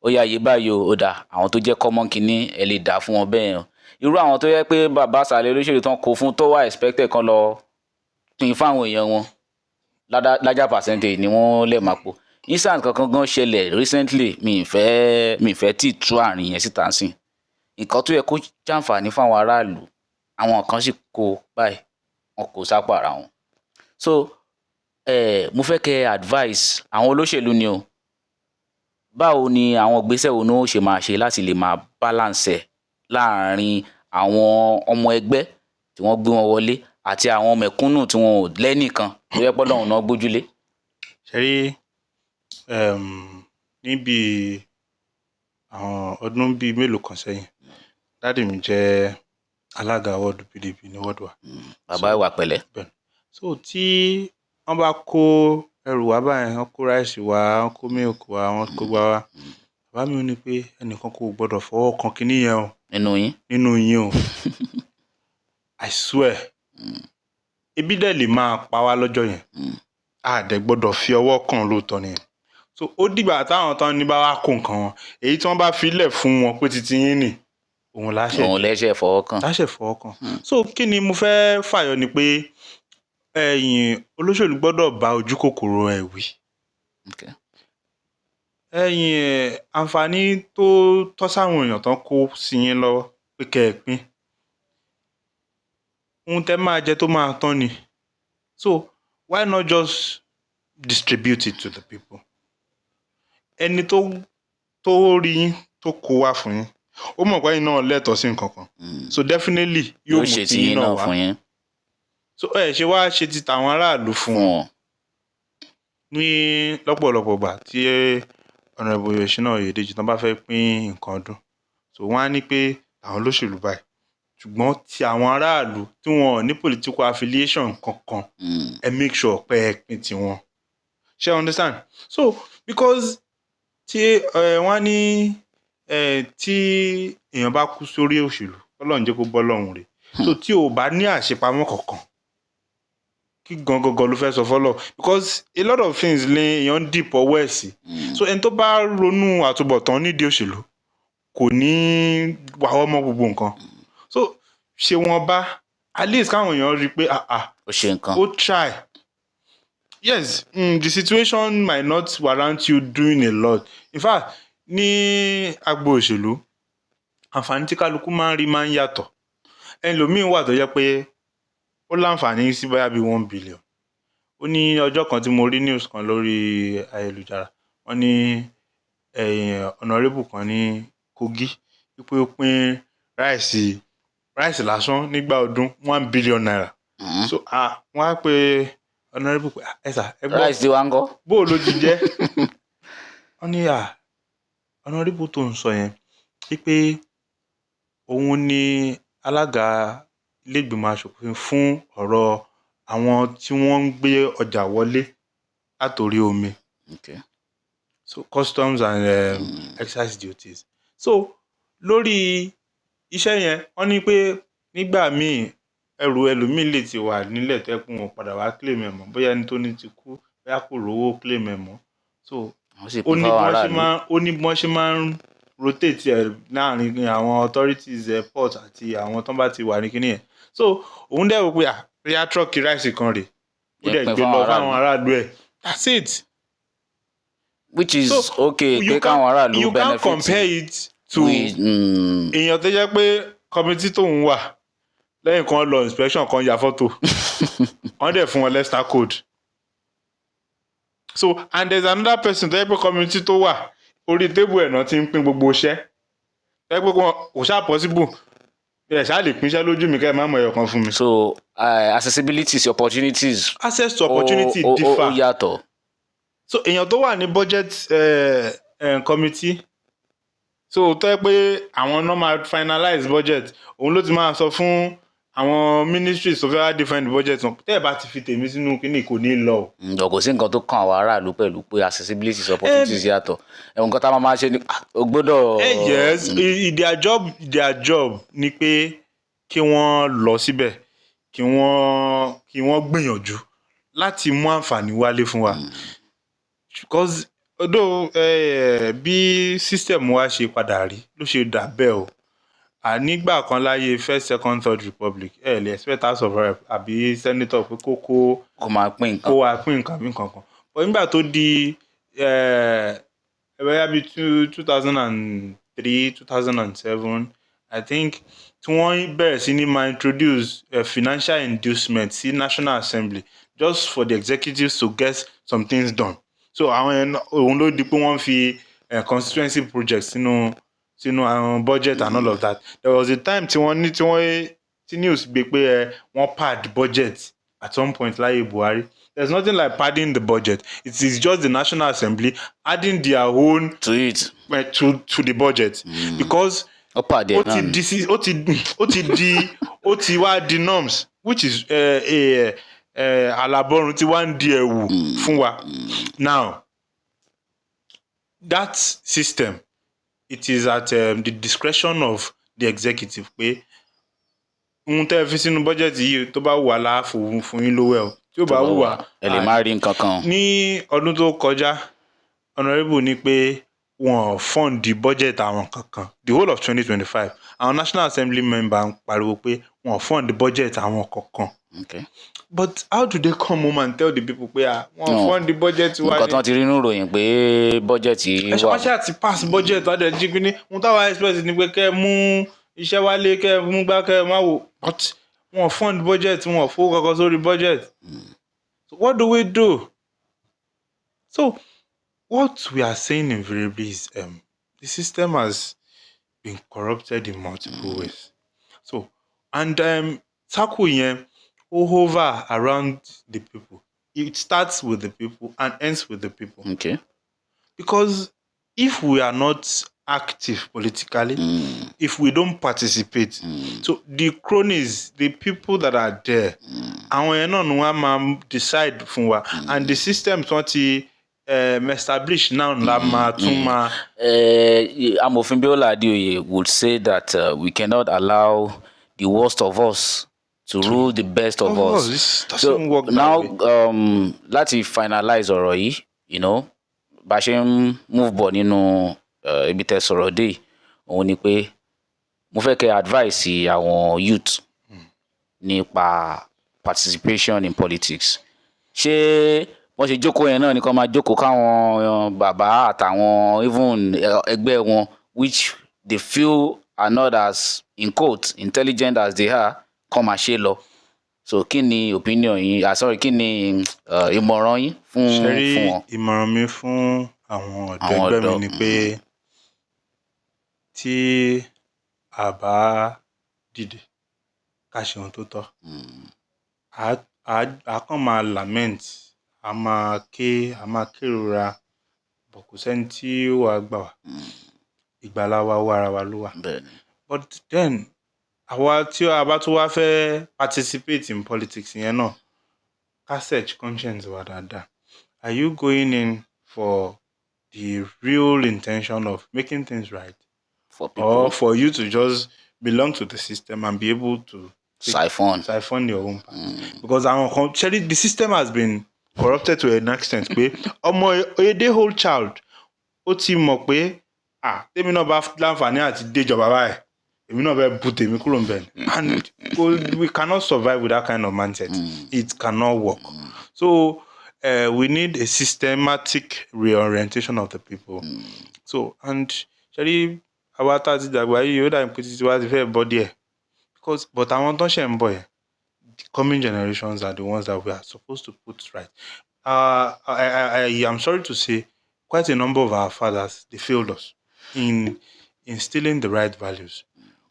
ó yá iye báyìí o ó dà àwọn tó jẹ́ common kínní ẹ lè dà fún wọn bẹ́ẹ̀ irú àwọn tó yẹ pé bàbá àṣàlẹ̀ olóṣèlú tán kó fún tó wà expected kan lọ pín fáwọn èèyàn wọn lájà percentage ni wọ́n lè máa pò instant kankan gan ṣẹlẹ̀ recently mi ì fẹ́ tí tú àárín yẹn síta sí nǹkan tó yẹ kó jàǹfààní fáwọn aráàlú àwọn kan sì kó báyìí wọn kò sápò ara wọn so mo fẹ́ kẹ́ advice àwọn olóṣèlú ni o báwo ni àwọn ìgbésẹ̀ wo ni ó ṣe máa ṣe láti lè máa balance ẹ̀ láàárín àwọn ọmọ ẹgbẹ́ tí wọ́n gbé wọn wọlé àti àwọn mẹ̀kúnnù tí wọn ò lẹ́nìkan tó yẹ pọ́n lọ́hùn náà gbójúlé. ṣe rí níbi àwọn ọdún bíi mélòó kan sẹ́yìn dáàdì mi jẹ́ alága wọ́ọ̀dù PDP ní wọ́ọ̀dù wa. bàbá ìwà pẹ̀lẹ́. so tí wọ́n bá kó ẹrù wá báyìí wọ́n kó ráìsì wá wọ́n kó mílìkì wá wọ́n kó gbá wá bàbá mi ò ní pé ẹnìkan kò gbọdọ̀ fọwọ́ kan kinní yẹn o. nínú yín o I swear ebi dẹ̀ lè máa pa wá lọ́jọ́ yẹn àdẹ̀ gbọ́dọ̀ fi ọwọ́ kàn lóòótọ́ ni. So ó dìgbà táwọn tán ní bá wá kó nǹkan wọn èyí tí wọ́n bá filẹ̀ fún wọn pé titi yín nì òun lẹ́sẹ̀ fọwọ́ kàn. láṣẹ fọwọ́ kàn. So kí ni mo fẹ́ fàyọ ni pé olóṣèlú gbọ́dọ̀ bá ojú kòkòrò ẹ̀ wí. Àǹfààní tó tọ́ sáwọn èèyàn tán kó sí yín lọ́wọ́ pé kẹ́ ẹ pín ohun tẹ́ máa jẹ tó máa tán ni. So why not just distribute it to the people? Ẹni tó rí yín tó kó wá fún yín ó mọ̀ pé ẹ̀yin náà lẹ́tọ̀ọ́ sí nǹkan kan. So definitely yóò mú tí yín náà wá. So ṣe wá ṣe ti tàwọn aráàlú fún wọn ní lọ́pọ̀lọpọ̀ gbà tí Honorable Shina Oyedeji tán bá fẹ́ pín nǹkan ọdún. So wọ́n á ní pé àwọn olóṣèlú báyìí ṣùgbọ́n ti àwọn aráàlú tí wọn ò ní political affiliation kankan ẹ make sure pé ẹ pín tiwọn. Ṣé understand? So because tí wọ́n ní tí èèyàn bá kú sórí òṣèlú Ọlọ́run jẹ́ kó bọ́ lọ́run rẹ̀. So tí o bá ní àṣepamọ́ kankan kí gangan ló fẹ́ sọ fọ́lọ́ because a lot of things lè èèyàn dìp ọwọ́ ẹ̀ sí. So ẹni tó bá ronú àtúbọ̀tán nídìí òṣèlú kò ní wàhọ́ mọ́ gbogbo nǹkan. So ṣe wọn bá at least káwọn èèyàn rí i pé ó ṣe nǹkan. ó try. Yes, the situation might not warrant you doing a lot. In fact ní agbo òṣèlú àǹfààní tí kálukú máa ń rí máa ń yàtọ̀. Ẹlòmíín wà tó jẹ́ pé ó láǹfààní sí bóyá bíi 1 billion. Ó ní ọjọ́ kan tí mo rí news kan lórí ayélujára wọ́n ní honorable kan ní Kogi wípé ó pín ráìsì lásán nígbà ọdún 1 billion naira. So wọ́n á pe honorable pé ẹ gbọ́ ráìsì tí wàá ń kọ́ bó ló ti jẹ́. Wọ́n ní honorable tó ń sọ yẹn wípé òun ni alága ilé-ìgbìmọ̀ aṣòfin fún ọ̀rọ̀ àwọn tí wọ́n ń gbé ọjà wọlé látòrí omi. So customs and excise duties. So lórí iṣẹ́ yẹn wọ́n ní pé nígbà míì ẹrù ẹlòmíì lè ti wà nílẹ̀ tó yẹ kó wọn padà wá claim ẹ̀ mọ́ bóyá ẹni tó ní ti kú bóyá kò rówó claim ẹ̀ mọ́. So ó ní bí wọ́n ṣe máa ń rotate ẹ̀ láàrin àwọn authorities port àti àwọn tó bá ti wà ní kíní yẹn. So òun dẹ̀ wò pé ríà truck ráìsì kan rè ó dẹ̀ gbé lọ fáwọn aráàlú ẹ̀. That's it. Which is okay pé káwọn aráàlú benefit. You can't compare it to èèyàn tó jẹ́ pé committee tóun wà lẹ́yìn kan lọ inspection kan ya fọ́tò wọ́n dẹ̀ fún wọn Leicester code. So and there's another person tó jẹ́ pé committee tó wà orí tébù ẹ̀ náà ti ń pín gbogbo iṣẹ́ ẹ pé kò ṣáà possible ẹ ṣáà lè pín iṣẹ́ lójú mi kẹ́ ẹ má mọ ẹyọ kan fún mi. So accessibility opportunities. Access to opportunity differ. Ó yàtọ̀. So èèyàn tó wà ní budget committee so tó yẹ pé àwọn náà máa finalize budget òun ló ti máa sọ fún àwọn ministries tó fẹ́ wá defend budget wọn tẹ́ ẹ̀ bá ti fi tèmi sínú kíní kò ní lọ. Kò sí nǹkan tó kàn àwọn aráàlú pẹ̀lú pé accessibility opportunities yàtọ̀ ẹ̀wọ̀n nǹkan tá a máa ṣe ni ó gbọ́dọ̀. Yes, their job ni pé kí wọ́n lọ síbẹ̀ kí wọ́n gbìyànjú láti mú àǹfààní wálé fún wa. Because although bí system wa ṣe padà rí ló ṣe dà bẹ́ẹ̀ o nígbà kan láyé first second third republic lè expect house of rep àbí senator pé kó máa pín nǹkan kó wá pín nǹkan bí nǹkan kan but nígbà tó di ẹ̀rọ bí 2003 2007 I think tí wọ́n bẹ̀rẹ̀ sí ní máa introduce financial inducement sí National Assembly just for the executives to get some things done. So àwọn òun ló di pé wọ́n fi constituency projects sínú àwọn budget and all of that. There was a time tí news gbé pé wọ́n pad budget at some point láyé Buhari. There's nothing like padding the budget. It is just the National Assembly adding their own to it to the budget because ó ti wá di norms which is àlàbọ̀rùn tí wá ń di ẹ̀wù fún wa. Now that system it is at the discretion of the executive pé ohun tẹ́ fi sínú budget yìí tó bá wà láàfo fún yín lówó ẹ̀ tí ó bá wùwà ẹ lè má rí nǹkan kan. ní ọdún tó kọjá honourable ní pé wọ́n fund the budget àwọn kankan the whole of 2025 àwọn National Assembly member ń pariwo pé wọ́n fund the budget àwọn kankan. Okay. But how do they come home and tell the people pé wọ́n fund the budget wa nǹkan tí wọ́n ti rí nínú ìròyìn pé bọ́jẹ̀tì wà. wọ́n ṣáà ti pass budget wọ́n dẹ̀ jí ní ohun táwa express ni pé kẹ́ ẹ mú iṣẹ́ wálé kẹ́ ẹ mú gbá kẹ́ ẹ má wò but wọ́n fund budget wọ́n fowó kankan sórí budget. So what do we do? So what we are saying invariably is the system has been corrupted in multiple ways. So and circle yẹn hover around the people. It starts with the people and ends with the people. Okay. Because if we are not active politically, if we don't participate, so the cronies, the people that are there, àwọn yẹn náà ni wọ́n máa decide fún wa, and the system tí wọ́n ti establish now la máa tún máa. Amòfin Bíọ́lá Adéoyè would say that we cannot allow the worst of us to rule the best of us. This doesn't So work now, that way. láti finalize ọ̀rọ̀ yìí, you know, bá ṣe ń move bọ̀ nínú ibi tẹ́ sọ̀rọ̀ dé, òun ni pé mo fẹ́ kẹ́ advice àwọn youth nípa participation in politics. Ṣé wọ́n ṣe jókòó yẹn náà ni kó máa jókòó káwọn bàbá àtàwọn even ẹgbẹ́ wọn which they feel are not as in quote intelligent as they are kó máa ṣe lọ. So kí ni opinion yín, sorry, kí ni ìmọ̀ràn yín fún wọn? Ṣẹ́rí ìmọ̀ràn mi fún àwọn ọ̀dọ́ ẹgbẹ́ mi ni pé tí a bá dìde ká ṣe ohun tó tọ́, a kàn máa lament, a máa kérora, bọ̀ kò sẹ́ni tí ó wà gbà wá, ìgbàlà wa wà ara wa ló wà. But then àwa tí a bá tún wá fẹ́ participate in politics yẹn náà ká search conscience wa dáadáa. Are you going in for the real intention of making things right, for people, or for you to just belong to the system and be able to siphon your own part? Because the system has been corrupted to an extent pé a day old child ó ti mọ̀ pé tèmi náà bá láǹfààní àti déjọba báyìí èmi náà bẹ bú tèmi kúrò ń bẹ̀ ni, and we cannot survive with that kind of mindset. It cannot work. So we need a systematic reorientation of the people. So and ṣẹ́rí àwa tá a ti dàgbà yìí ó dàbí pé títí wá ti fẹ́ bọ́ díẹ̀, because but àwọn tó ń ṣe ń bọ̀ yẹn, the coming generations are the ones that we are supposed to put right. I am sorry to say quite a number of our fathers, they failed us in instilling the right values.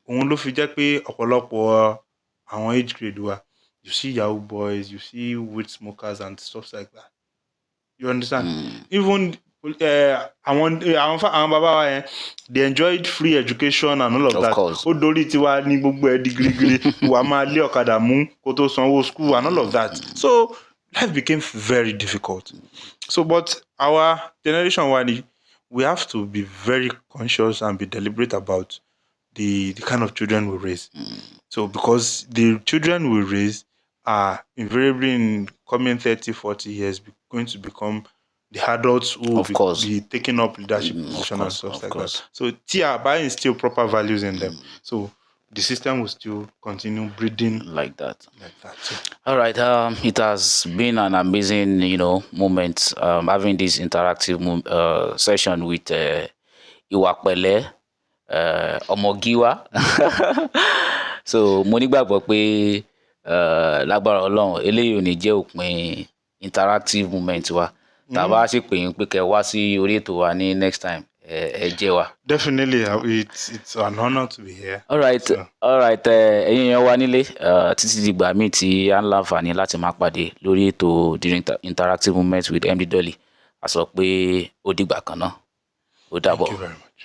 Òun ló fi jẹ́ pé ọ̀pọ̀lọpọ̀ àwọn age grade wa, you see yahoo boys, you see weed smokers and stuff like that. You understand? Even àwọn bàbá wa yẹn, they enjoyed free education and all of that. Ó dorí tiwa ní gbogbo ẹ̀ di girigiri, wà máa lé ọ̀kadà mú kó tó sanwó school and all of that. So life became very difficult. So but our generation we have to be very conscious and be deliberate about the kind of children we raise. So because the children we raise are invariably in coming 30-40 years going to become the adults who will be taking up leadership position and stuff like that. So TIA by instill proper values in them. So the system will still continue breeding like that. So. All right. It has been an amazing, moment having this interactive session with Iwapele Omogiwa. So mo nígbàgbọ́ pé lágbára Ọlọ́run eléyìí ò ní jẹ́ òpin interactive moment wa. Tàbá sì pè yín pé kẹ́ wá sí orí ètò wa ní next time. Definitely, it's an honor to be here. All right. Ẹ̀yin yẹn wá nílé títí dìgbà míì tí a ń láǹfààní láti máa pàdé lórí ètò the interactive moment with MD Dolly. A sọ pé ó dìgbà kan náà. Ó dàbọ̀. Thank you very much.